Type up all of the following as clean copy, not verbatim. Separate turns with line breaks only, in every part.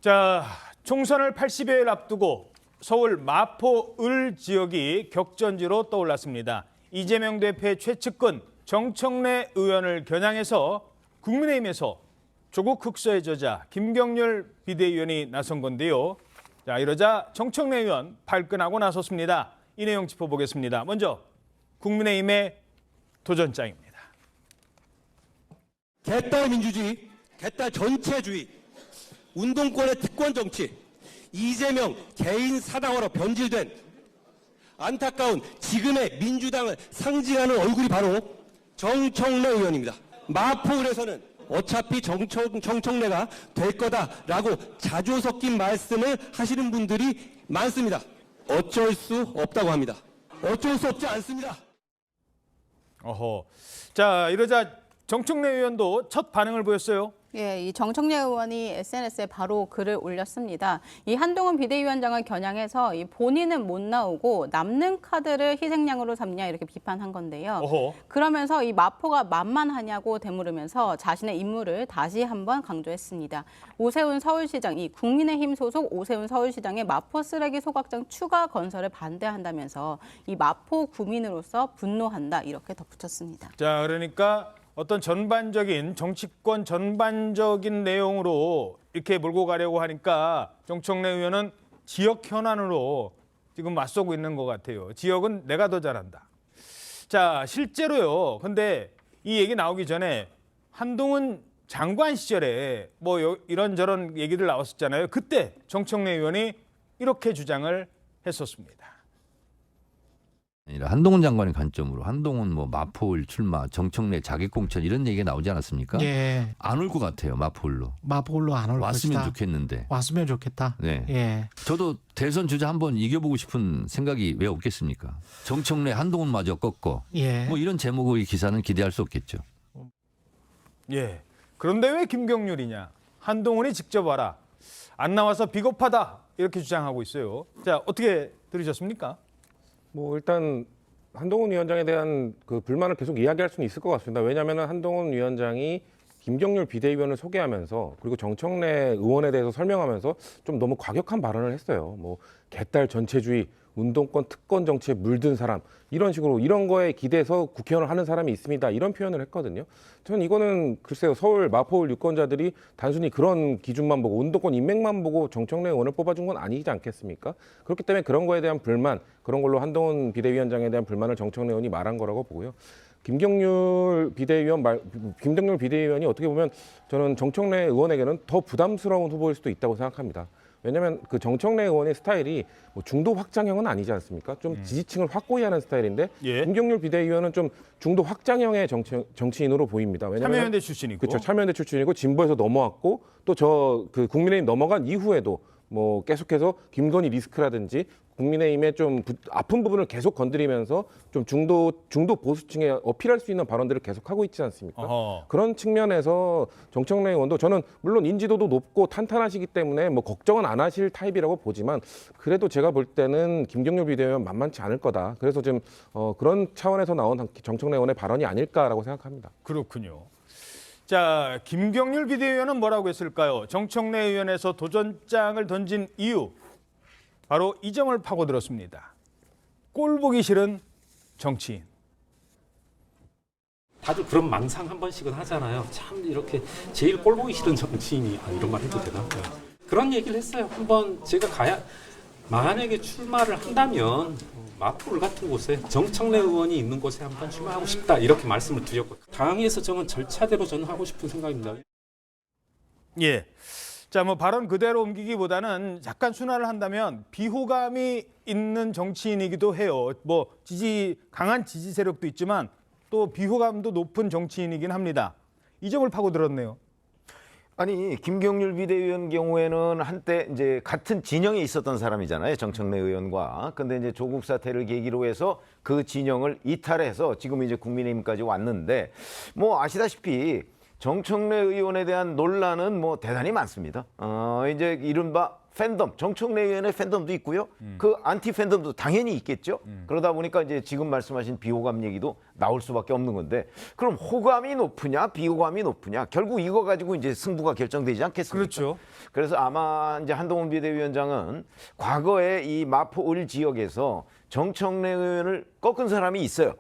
자, 총선을 80여일 앞두고 서울 마포 을 지역이 격전지로 떠올랐습니다. 이재명 대표의 최측근 정청래 의원을 겨냥해서 국민의힘에서 조국 흑서의 저자 김경률 비대위원이 나선 건데요. 자, 이러자 정청래 의원 발끈하고 나섰습니다. 이 내용 짚어보겠습니다. 먼저 국민의힘의 도전장입니다.
개딸 민주주의, 개딸 전체주의, 운동권의 특권 정치, 이재명 개인 사당화로 변질된 안타까운 지금의 민주당을 상징하는 얼굴이 바로 정청래 의원입니다. 마포을에서는 어차피 정청래가 될 거다라고 자주 섞인 말씀을 하시는 분들이 많습니다. 어쩔 수 없다고 합니다. 어쩔 수 없지 않습니다.
자, 이러자 정청래 의원도 첫 반응을 보였어요.
예, 이 정청래 의원이 SNS에 바로 글을 올렸습니다. 이 한동훈 비대위원장을 겨냥해서 이 본인은 못 나오고 남는 카드를 희생양으로 삼냐 이렇게 비판한 건데요. 그러면서 이 마포가 만만하냐고 되물으면서 자신의 임무를 다시 한번 강조했습니다. 오세훈 서울시장, 이 국민의힘 소속 오세훈 서울시장의 마포 쓰레기 소각장 추가 건설을 반대한다면서 이 마포 구민으로서 분노한다 이렇게 덧붙였습니다.
자, 그러니까 어떤 전반적인 정치권 전반적인 내용으로 이렇게 몰고 가려고 하니까 정청래 의원은 지역 현안으로 지금 맞서고 있는 것 같아요. 지역은 내가 더 잘한다. 자, 실제로요. 근데 이 얘기 나오기 전에 한동훈 장관 시절에 뭐 이런저런 얘기들 나왔었잖아요. 그때 정청래 의원이 이렇게 주장을 했었습니다.
한동훈 장관의 관점으로 한동훈 뭐 마포을 출마, 정청래 자객공천 이런 얘기가 나오지 않았습니까?
예.
안 올 것 같아요. 마포을로.
마포을로 안 올 것이다.
왔으면 좋겠는데.
왔으면 좋겠다.
네.
예.
저도 대선 주자 한번 이겨보고 싶은 생각이 왜 없겠습니까? 정청래 한동훈마저 꺾고.
예.
뭐 이런 제목의 기사는 기대할 수 없겠죠.
예. 그런데 왜 김경률이냐? 한동훈이 직접 와라. 안 나와서 비겁하다. 이렇게 주장하고 있어요. 자, 어떻게 들으셨습니까?
뭐 일단 한동훈 위원장에 대한 그 불만을 계속 이야기할 수는 있을 것 같습니다. 왜냐하면 한동훈 위원장이 김경률 비대위원을 소개하면서 그리고 정청래 의원에 대해서 설명하면서 좀 너무 과격한 발언을 했어요. 뭐 개딸 전체주의, 운동권 특권 정치에 물든 사람 이런 식으로 이런 거에 기대서 국회의원을 하는 사람이 있습니다. 이런 표현을 했거든요. 저는 이거는 글쎄요. 서울 마포을 유권자들이 단순히 그런 기준만 보고 운동권 인맥만 보고 정청래 의원을 뽑아준 건 아니지 않겠습니까? 그렇기 때문에 그런 거에 대한 불만, 그런 걸로 한동훈 비대위원장에 대한 불만을 정청래 의원이 말한 거라고 보고요. 김경률 비대위원이 어떻게 보면 저는 정청래 의원에게는 더 부담스러운 후보일 수도 있다고 생각합니다. 왜냐하면 그 정청래 의원의 스타일이 뭐 중도 확장형은 아니지 않습니까? 좀 지지층을 확고히 하는 스타일인데 김경률 비대위원은 좀 중도 확장형의 정치인으로 보입니다. 왜냐하면
참여연대 출신이고.
그렇죠. 참여연대 출신이고 진보에서 넘어왔고 또 저 그 국민의힘 넘어간 이후에도 뭐 계속해서 김건희 리스크라든지 국민의힘의 좀 아픈 부분을 계속 건드리면서 좀 중도 보수층에 어필할 수 있는 발언들을 계속하고 있지 않습니까? 그런 측면에서 정청래 의원도 저는 물론 인지도도 높고 탄탄하시기 때문에 뭐 걱정은 안 하실 타입이라고 보지만 그래도 제가 볼 때는 김경률 비대위원 만만치 않을 거다. 그래서 지금 그런 차원에서 나온 정청래 의원의 발언이 아닐까라고 생각합니다.
그렇군요. 자, 김경률 비대위원은 뭐라고 했을까요? 정청래 의원에서 도전장을 던진 이유, 바로 이 점을 파고들었습니다. 꼴 보기 싫은 정치인.
다들 그런 망상 한 번씩은 하잖아요. 참 이렇게 제일 꼴 보기 싫은 정치인이 이런 말 해도 되나? 그런 얘기를 했어요. 한번 제가 만약에 출마를 한다면 마포를 같은 곳에 정청래 의원이 있는 곳에 한번 출마하고 싶다 이렇게 말씀을 드렸고 당에서 정한 절차대로 저는 하고 싶은 생각입니다.
예. 자, 뭐 발언 그대로 옮기기보다는 약간 순화를 한다면 비호감이 있는 정치인이기도 해요. 뭐 강한 지지 세력도 있지만 또 비호감도 높은 정치인이긴 합니다. 이 점을 파고들었네요.
아니, 김경률 비대위원 경우에는 한때 이제 같은 진영에 있었던 사람이잖아요. 정청래 의원과. 근데 이제 조국 사태를 계기로 해서 그 진영을 이탈해서 지금 이제 국민의힘까지 왔는데 뭐 아시다시피 정청래 의원에 대한 논란은 뭐 대단히 많습니다. 이제 이른바 팬덤, 정청래 의원의 팬덤도 있고요. 그 안티 팬덤도 당연히 있겠죠. 그러다 보니까 이제 지금 말씀하신 비호감 얘기도 나올 수밖에 없는 건데 그럼 호감이 높으냐 비호감이 높으냐 결국 이거 가지고 이제 승부가 결정되지 않겠습니까?
그렇죠.
그래서 아마 이제 한동훈 비대위원장은 과거에 이 마포 을 지역에서 정청래 의원을 꺾은 사람이 있어요.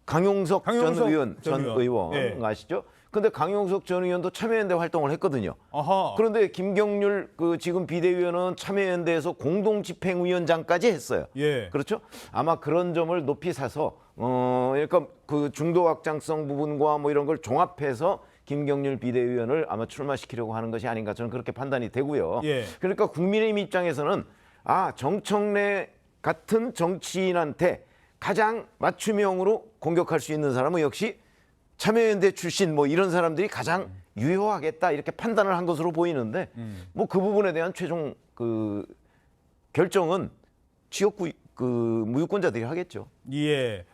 강용석 전 의원, 전 의원
예.
아시죠? 근데 강용석 전 의원도 참여연대 활동을 했거든요.
아하.
그런데 김경률 그 지금 비대위원은 참여연대에서 공동집행위원장까지 했어요.
예.
그렇죠? 아마 그런 점을 높이 사서 그러니까 그 중도 확장성 부분과 뭐 이런 걸 종합해서 김경률 비대위원을 아마 출마시키려고 하는 것이 아닌가 저는 그렇게 판단이 되고요.
예.
그러니까 국민의힘 입장에서는 정청래 같은 정치인한테 가장 맞춤형으로 공격할 수 있는 사람은 역시 참여연대 출신 뭐 이런 사람들이 가장 유효하겠다 이렇게 판단을 한 것으로 보이는데 뭐 그 부분에 대한 최종 그 결정은 지역구 그 무유권자들이 하겠죠.
예.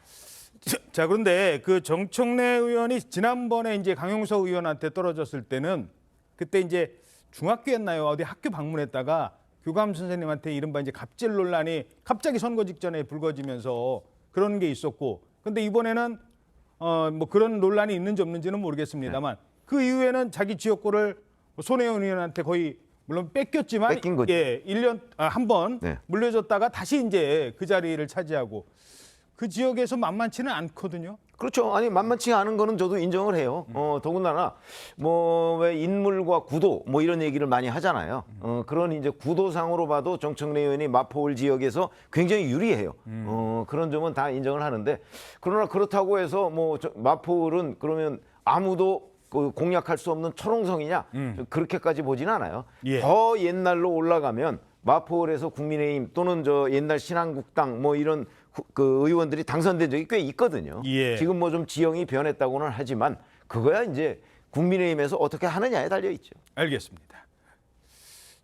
자, 그런데 그 정청래 의원이 지난번에 이제 강용석 의원한테 떨어졌을 때는 그때 이제 중학교였나요? 어디 학교 방문했다가 교감 선생님한테 이른바 이제 갑질 논란이 갑자기 선거 직전에 불거지면서 그런 게 있었고, 근데 이번에는 뭐 그런 논란이 있는지 없는지는 모르겠습니다만 그 이후에는 자기 지역구를 손혜원 의원한테 거의 물론 뺏겼지만
뺏긴 거죠.
예, 1년 한 번
네.
물려줬다가 다시 이제 그 자리를 차지하고 그 지역에서 만만치는 않거든요.
그렇죠. 아니 만만치 않은 거는 저도 인정을 해요. 더군다나 뭐 왜 인물과 구도 뭐 이런 얘기를 많이 하잖아요. 그런 이제 구도상으로 봐도 정청래 의원이 마포을 지역에서 굉장히 유리해요. 그런 점은 다 인정을 하는데 그러나 그렇다고 해서 뭐 마포을은 그러면 아무도 그 공략할 수 없는 초롱성이냐 그렇게까지 보진 않아요.
예.
더 옛날로 올라가면 마포을에서 국민의힘 또는 저 옛날 신한국당 뭐 이런 그 의원들이 당선된 적이 꽤 있거든요.
예.
지금 뭐 좀 지형이 변했다고는 하지만 그거야 이제 국민의힘에서 어떻게 하느냐에 달려 있죠.
알겠습니다.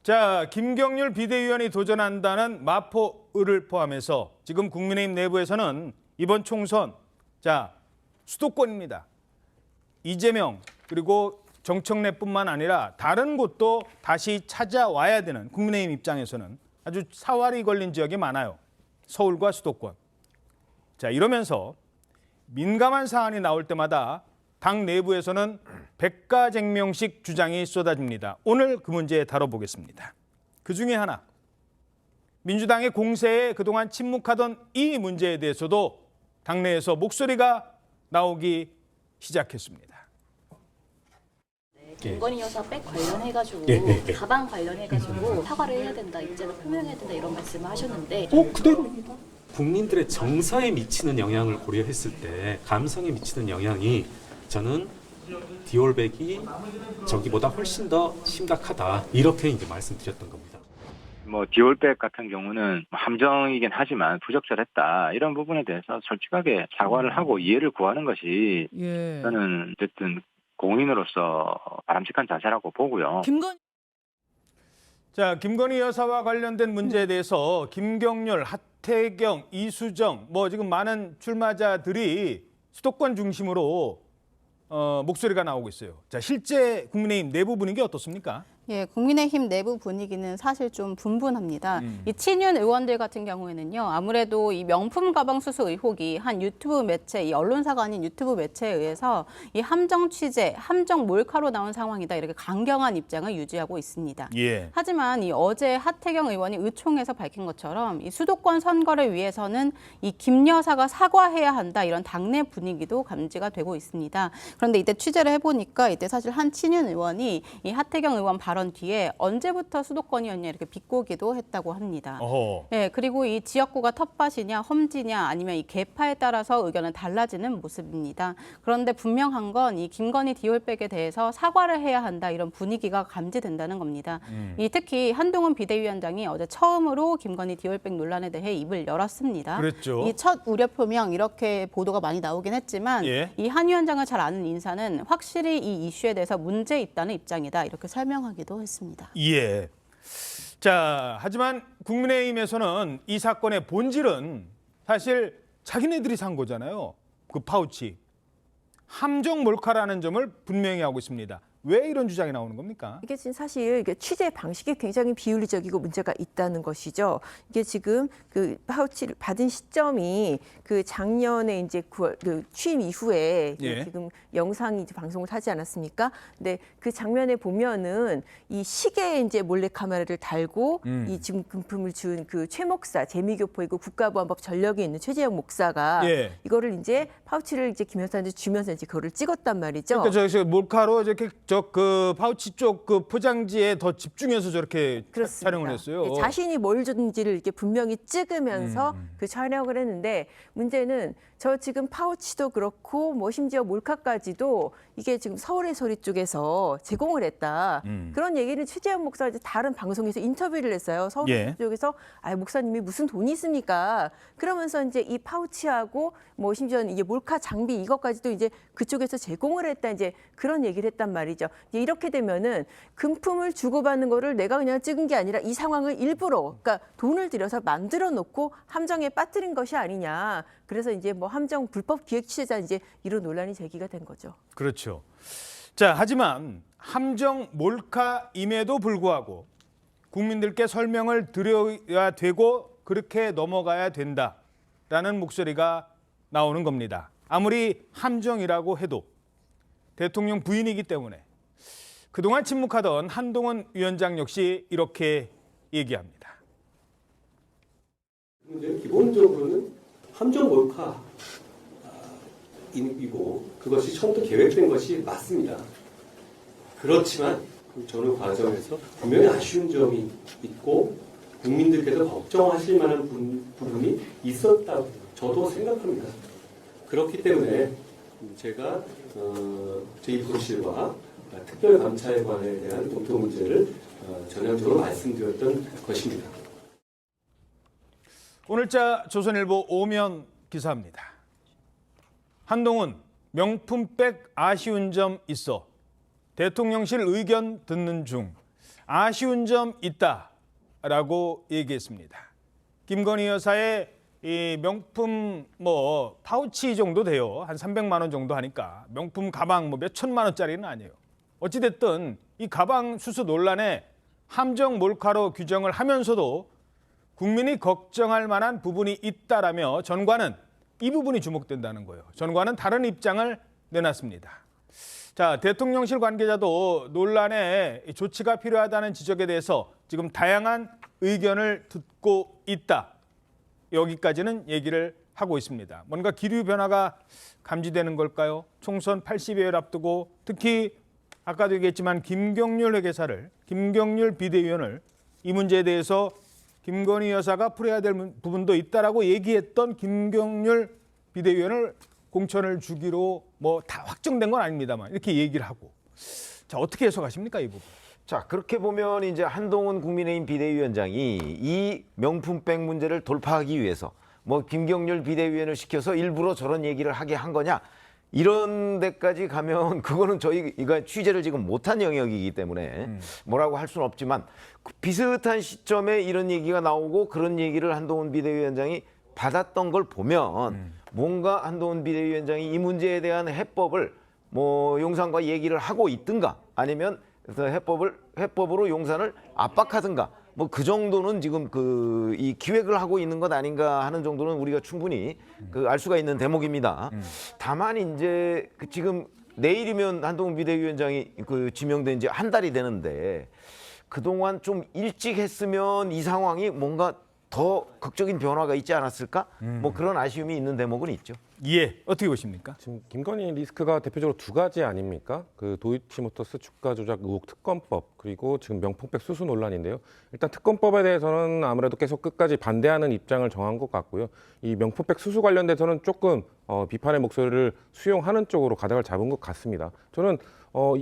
자, 김경률 비대위원이 도전한다는 마포을을 포함해서 지금 국민의힘 내부에서는 이번 총선 자 수도권입니다. 이재명 그리고 정청래뿐만 아니라 다른 곳도 다시 찾아와야 되는 국민의힘 입장에서는 아주 사활이 걸린 지역이 많아요. 서울과 수도권. 자, 이러면서 민감한 사안이 나올 때마다 당 내부에서는 백가쟁명식 주장이 쏟아집니다. 오늘 그 문제 다뤄보겠습니다. 그 중에 하나, 민주당의 공세에 그동안 침묵하던 이 문제에 대해서도 당내에서 목소리가 나오기 시작했습니다.
김건희 여사 백 관련해가지고 가방 관련해가지고 사과를 해야 된다, 입장을 표명해야 된다 이런 말씀을 하셨는데
그대로입니다. 국민들의 정서에 미치는 영향을 고려했을 때 감성에 미치는 영향이 저는 디올백이 저기보다 훨씬 더 심각하다 이렇게 이제 말씀드렸던 겁니다.
뭐 디올백 같은 경우는 함정이긴 하지만 부적절했다 이런 부분에 대해서 솔직하게 사과를 하고 이해를 구하는 것이 저는 어쨌든 공인으로서 바람직한 자세라고 보고요.
자, 김건희 여사와 관련된 문제에 대해서 김경률, 하태경, 이수정 뭐 지금 많은 출마자들이 수도권 중심으로 목소리가 나오고 있어요. 자, 실제 국민의힘 내부 분위기 어떻습니까?
예, 국민의힘 내부 분위기는 사실 좀 분분합니다. 이 친윤 의원들 같은 경우에는요, 아무래도 이 명품 가방 수수 의혹이 한 유튜브 매체, 이 언론사가 아닌 유튜브 매체에 의해서 이 함정 취재, 함정 몰카로 나온 상황이다 이렇게 강경한 입장을 유지하고 있습니다.
예.
하지만 이 어제 하태경 의원이 의총에서 밝힌 것처럼 이 수도권 선거를 위해서는 이 김 여사가 사과해야 한다 이런 당내 분위기도 감지가 되고 있습니다. 그런데 이때 취재를 해보니까 이때 사실 한 친윤 의원이 이 하태경 의원 발언 뒤에 언제부터 수도권이었냐 이렇게 비꼬기도 했다고 합니다. 네, 그리고 이 지역구가 텃밭이냐 험지냐 아니면 이 계파에 따라서 의견은 달라지는 모습입니다. 그런데 분명한 건 이 김건희 디올백에 대해서 사과를 해야 한다 이런 분위기가 감지된다는 겁니다. 이 특히 한동훈 비대위원장이 어제 처음으로 김건희 디올백 논란에 대해 입을 열었습니다.
그랬죠.
이 첫 우려 표명 이렇게 보도가 많이 나오긴 했지만
예.
이 한 위원장을 잘 아는 인사는 확실히 이 이슈에 대해서 문제 있다는 입장이다 이렇게 설명하기도 했습니다.
예. 자, 하지만 국민의힘에서는 이 사건의 본질은 사실 자기네들이 산 거잖아요. 그 파우치. 함정 몰카라는 점을 분명히 하고 있습니다. 왜 이런 주장이 나오는 겁니까?
이게 지금 사실 이게 취재 방식이 굉장히 비윤리적이고 문제가 있다는 것이죠. 이게 지금 그 파우치를 받은 시점이 그 작년에 이제 9월 그 취임 이후에
예.
지금 영상이 이제 방송을 하지 않았습니까? 근데 그 장면에 보면은 이 시계에 이제 몰래 카메라를 달고 이 지금 금품을 준 그 최 목사 재미교포이고 국가보안법 전력에 있는 최재형 목사가
예.
이거를 이제 파우치를 이제 김 여사한테 주면서 이제 그거를 찍었단 말이죠.
그러니까 저 몰카로 이렇게 저 그 파우치 쪽 그 포장지에 더 집중해서 저렇게
그렇습니다.
촬영을 했어요.
예, 자신이 뭘 줬는지를 이렇게 분명히 찍으면서 그 촬영을 했는데 문제는 저 지금 파우치도 그렇고 뭐 심지어 몰카까지도 이게 지금 서울의 소리 쪽에서 제공을 했다. 그런 얘기를 최재형 목사가 이제 다른 방송에서 인터뷰를 했어요. 서울의
예.
소리 쪽에서 아 목사님이 무슨 돈이 있습니까? 그러면서 이제 이 파우치하고 뭐 심지어 이게 몰카 장비 이것까지도 이제 그쪽에서 제공을 했다. 이제 그런 얘기를 했단 말이죠. 이제 이렇게 되면은 금품을 주고받는 거를 내가 그냥 찍은 게 아니라 이 상황을 일부러 그러니까 돈을 들여서 만들어 놓고 함정에 빠뜨린 것이 아니냐. 그래서 이제 뭐 함정 불법 기획 취재자 이제 이런 논란이 제기가 된 거죠.
그렇죠. 자, 하지만 함정 몰카임에도 불구하고 국민들께 설명을 드려야 되고 그렇게 넘어가야 된다라는 목소리가 나오는 겁니다. 아무리 함정이라고 해도 대통령 부인이기 때문에 그동안 침묵하던 한동훈 위원장 역시 이렇게 얘기합니다.
기본적으로는 함정 몰카이고 그것이 처음부터 계획된 것이 맞습니다. 그렇지만 저는 과정에서 분명히 아쉬운 점이 있고 국민들께서 걱정하실 만한 부분이 있었다고 저도 생각합니다. 그렇기 때문에 제가 제2부실과 특별감찰관에 대한 공통 문제를 전향적으로 말씀드렸던 것입니다.
오늘자 조선일보 오면 기사입니다. 한동훈 명품백 아쉬운 점 있어. 대통령실 의견 듣는 중 아쉬운 점 있다라고 얘기했습니다. 김건희 여사의 이 명품 뭐 파우치 정도 돼요. 한 300만 원 정도 하니까 명품 가방 뭐 몇 천만 원짜리는 아니에요. 어찌 됐든 이 가방 수수 논란에 함정 몰카로 규정을 하면서도 국민이 걱정할 만한 부분이 있다라며 전관은 이 부분이 주목된다는 거예요. 전관은 다른 입장을 내놨습니다. 자, 대통령실 관계자도 논란에 조치가 필요하다는 지적에 대해서 지금 다양한 의견을 듣고 있다. 여기까지는 얘기를 하고 있습니다. 뭔가 기류 변화가 감지되는 걸까요? 총선 80여일 앞두고 특히 아까도 얘기했지만 김경률 회계사를, 김경률 비대위원을 이 문제에 대해서 김건희 여사가 풀어야 될 부분도 있다라고 얘기했던 김경률 비대위원을 공천을 주기로 뭐 다 확정된 건 아닙니다만 이렇게 얘기를 하고. 자, 어떻게 해석하십니까, 이 부분?
자, 그렇게 보면 이제 한동훈 국민의힘 비대위원장이 이 명품백 문제를 돌파하기 위해서 뭐 김경률 비대위원을 시켜서 일부러 저런 얘기를 하게 한 거냐? 이런 데까지 가면 그거는 저희가 취재를 지금 못한 영역이기 때문에 뭐라고 할 수는 없지만 비슷한 시점에 이런 얘기가 나오고 그런 얘기를 한동훈 비대위원장이 받았던 걸 보면 뭔가 한동훈 비대위원장이 이 문제에 대한 해법을 뭐 용산과 얘기를 하고 있든가 아니면 해법으로 용산을 압박하든가 뭐 그 정도는 지금 이 기획을 하고 있는 것 아닌가 하는 정도는 우리가 충분히 알 수가 있는 대목입니다. 다만 이제 지금 내일이면 한동훈 비대위원장이 지명된 지 한 달이 되는데 그동안 좀 일찍 했으면 이 상황이 뭔가 더 극적인 변화가 있지 않았을까? 뭐 그런 아쉬움이 있는 대목은 있죠.
예, 어떻게 보십니까?
지금 김건희 리스크가 대표적으로 두 가지 아닙니까? 그 도이치모터스 주가 조작 의혹 특검법 그리고 지금 명품백 수수 논란인데요. 일단 특검법에 대해서는 아무래도 계속 끝까지 반대하는 입장을 정한 것 같고요. 이 명품백 수수 관련돼서는 조금 비판의 목소리를 수용하는 쪽으로 가닥을 잡은 것 같습니다. 저는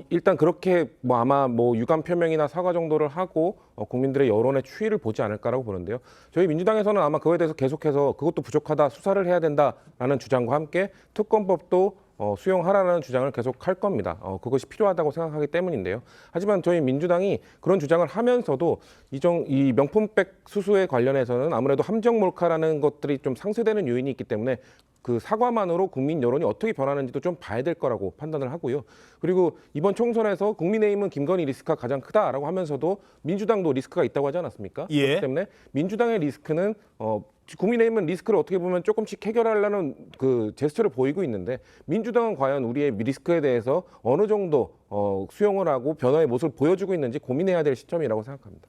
일단 그렇게 뭐 아마 뭐 유감 표명이나 사과 정도를 하고 국민들의 여론의 추이를 보지 않을까라고 보는데요. 저희 민주당에서는 아마 그거에 대해서 계속해서 그것도 부족하다 수사를 해야 된다라는 주장과 함께 특검법도 수용하라는 주장을 계속 할 겁니다. 그것이 필요하다고 생각하기 때문인데요. 하지만 저희 민주당이 그런 주장을 하면서도 이 명품백 수수에 관련해서는 아무래도 함정 몰카라는 것들이 좀 상쇄되는 요인이 있기 때문에 그 사과만으로 국민 여론이 어떻게 변하는지도 좀 봐야 될 거라고 판단을 하고요. 그리고 이번 총선에서 국민의힘은 김건희 리스크가 가장 크다라고 하면서도 민주당도 리스크가 있다고 하지 않았습니까?
예.
그렇기 때문에 민주당의 리스크는 국민의힘은 리스크를 어떻게 보면 조금씩 해결하려는 그 제스처를 보이고 있는데 민주당은 과연 우리의 리스크에 대해서 어느 정도 수용을 하고 변화의 모습을 보여주고 있는지 고민해야 될 시점이라고 생각합니다.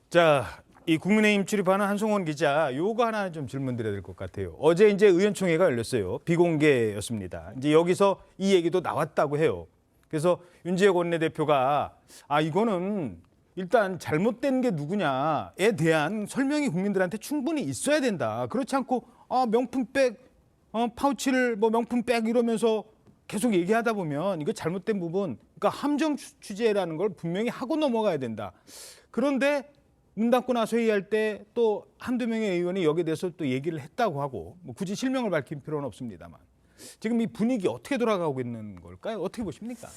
자, 이 국민의힘 출입하는 한송원 기자, 요거 하나 좀 질문 드려야 될 것 같아요. 어제 이제 의원총회가 열렸어요. 비공개였습니다. 이제 여기서 이 얘기도 나왔다고 해요. 그래서 윤지혁 원내대표가 이거는 일단 잘못된 게 누구냐에 대한 설명이 국민들한테 충분히 있어야 된다. 그렇지 않고 명품백 파우치를 뭐 명품백 이러면서 계속 얘기하다 보면 이거 잘못된 부분, 그러니까 함정 취재라는 걸 분명히 하고 넘어가야 된다. 그런데 문 닫고 나서 회의할 때 또 한두 명의 의원이 여기에 대해서 또 얘기를 했다고 하고 뭐 굳이 실명을 밝힐 필요는 없습니다만 지금 이 분위기 어떻게 돌아가고 있는 걸까요? 어떻게 보십니까?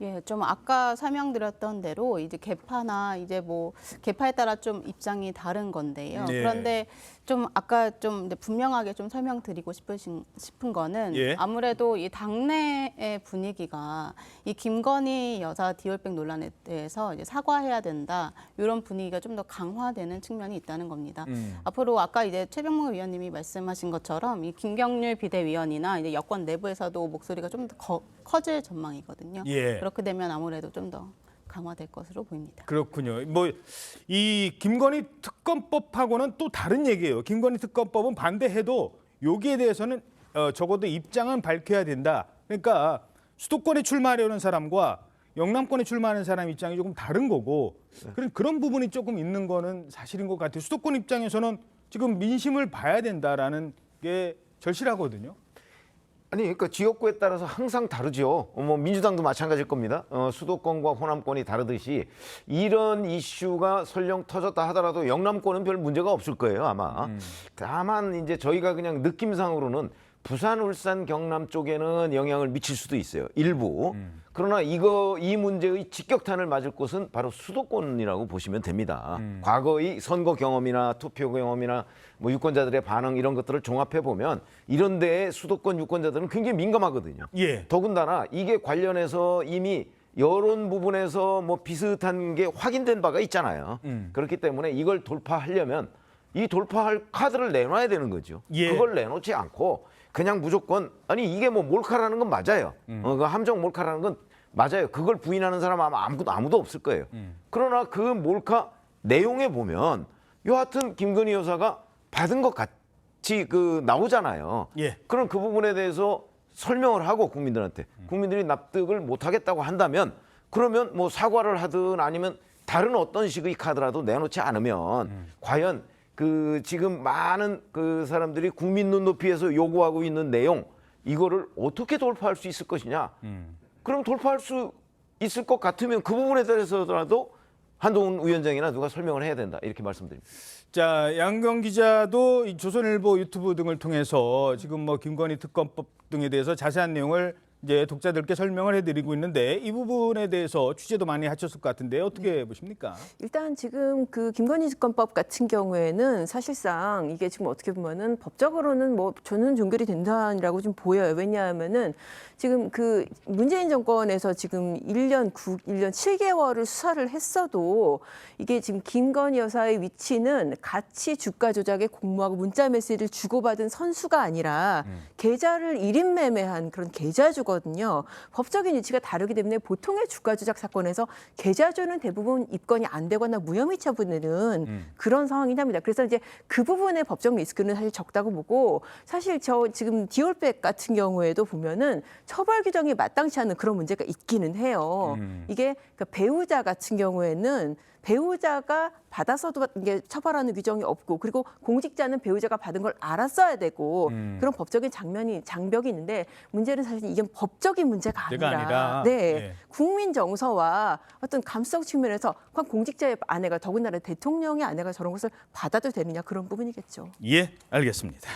예, 좀 아까 설명드렸던 대로 이제 개파나 이제 뭐 개파에 따라 좀 입장이 다른 건데요.
네.
그런데 좀 아까 좀 분명하게 좀 설명드리고 싶은 거는
예.
아무래도 이 당내의 분위기가 이 김건희 여사 디올백 논란에 대해서 이제 사과해야 된다 이런 분위기가 좀 더 강화되는 측면이 있다는 겁니다. 앞으로 아까 이제 최병무 의원님이 말씀하신 것처럼 이 김경률 비대위원이나 이제 여권 내부에서도 목소리가 좀 더 커질 전망이거든요.
예.
그렇게 되면 아무래도 좀 더 강화될 것으로 보입니다.
그렇군요. 뭐 이 김건희 특검법하고는 또 다른 얘기예요. 김건희 특검법은 반대해도 여기에 대해서는 적어도 입장은 밝혀야 된다. 그러니까 수도권에 출마하려는 사람과 영남권에 출마하는 사람 입장이 조금 다른 거고 그런 부분이 조금 있는 거는 사실인 것 같아요. 수도권 입장에서는 지금 민심을 봐야 된다라는 게 절실하거든요.
아니, 그러니까 지역구에 따라서 항상 다르죠. 뭐 민주당도 마찬가지일 겁니다. 수도권과 호남권이 다르듯이 이런 이슈가 설령 터졌다 하더라도 영남권은 별 문제가 없을 거예요, 아마. 다만 이제 저희가 그냥 느낌상으로는 부산, 울산, 경남 쪽에는 영향을 미칠 수도 있어요. 일부. 그러나 이 문제의 직격탄을 맞을 곳은 바로 수도권이라고 보시면 됩니다. 과거의 선거 경험이나 투표 경험이나 뭐 유권자들의 반응 이런 것들을 종합해 보면 이런 데에 수도권 유권자들은 굉장히 민감하거든요.
예.
더군다나 이게 관련해서 이미 여론 부분에서 뭐 비슷한 게 확인된 바가 있잖아요. 그렇기 때문에 이걸 돌파하려면 이 돌파할 카드를 내놔야 되는 거죠.
예.
그걸 내놓지 않고 그냥 무조건 이게 뭐 몰카라는 건 맞아요. 그 함정 몰카라는 건 맞아요. 그걸 부인하는 사람 아마 아무도 없을 거예요. 그러나 그 몰카 내용에 보면 여하튼 김건희 여사가 받은 것 같이 나오잖아요.
예.
그럼 그 부분에 대해서 설명을 하고 국민들한테 국민들이 납득을 못 하겠다고 한다면 그러면 뭐 사과를 하든 아니면 다른 어떤 식의 카드라도 내놓지 않으면 과연 지금 많은 사람들이 국민 눈높이에서 요구하고 있는 내용 이거를 어떻게 돌파할 수 있을 것이냐. 그럼 돌파할 수 있을 것 같으면 그 부분에 대해서라도 한동훈 위원장이나 누가 설명을 해야 된다. 이렇게 말씀드립니다.
자, 양경 기자도 이 조선일보 유튜브 등을 통해서 지금 뭐 김건희 특검법 등에 대해서 자세한 내용을 이제 독자들께 설명을 해드리고 있는데 이 부분에 대해서 취재도 많이 하셨을 것 같은데 어떻게 보십니까?
일단 지금 그 김건희 특검법 같은 경우에는 사실상 이게 지금 어떻게 보면은 법적으로는 뭐 저는 종결이 된다라고 좀 보여요. 왜냐하면은 지금 그 문재인 정권에서 지금 1년 7개월을 수사를 했어도 이게 지금 김건희 여사의 위치는 같이 주가 조작에 공모하고 문자 메시지를 주고받은 선수가 아니라 계좌를 1인 매매한 그런 계좌주거든요. 법적인 위치가 다르기 때문에 보통의 주가 조작 사건에서 계좌주는 대부분 입건이 안 되거나 무혐의 처분되는 그런 상황이 납니다. 그래서 이제 그 부분의 법적 리스크는 사실 적다고 보고 사실 저 지금 디올백 같은 경우에도 보면은 처벌 규정이 마땅치 않은 그런 문제가 있기는 해요. 이게 그러니까 배우자 같은 경우에는 배우자가 받아서도 이게 처벌하는 규정이 없고 그리고 공직자는 배우자가 받은 걸 알았어야 되고 그런 법적인 장벽이 있는데 문제는 사실 이게 법적인 문제가 아니라 네,
예.
국민 정서와 어떤 감성 측면에서 공직자의 아내가 더군다나 대통령의 아내가 저런 것을 받아도 되느냐 그런 부분이겠죠.
예, 알겠습니다.